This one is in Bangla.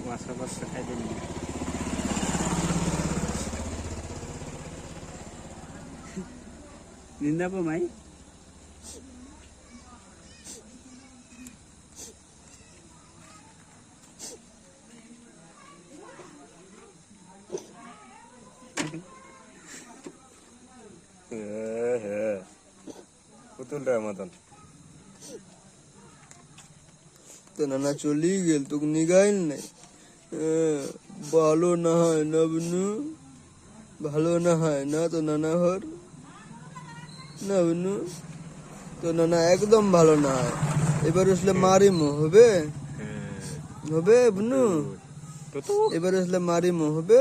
মাছের বাচ্চা খাই দিন নিন্দা পো মাই পুতুলটার মতন তো নানা চলি গেল তোকে নিগাইল নাই ভালো না হয় না বনু ভালো না হয় না তো নানা ঘর না বনু তো নানা একদম ভালো না হয় এবার আসলে মারিমো হবে হবে বনু এবার আসলে মারিমো হবে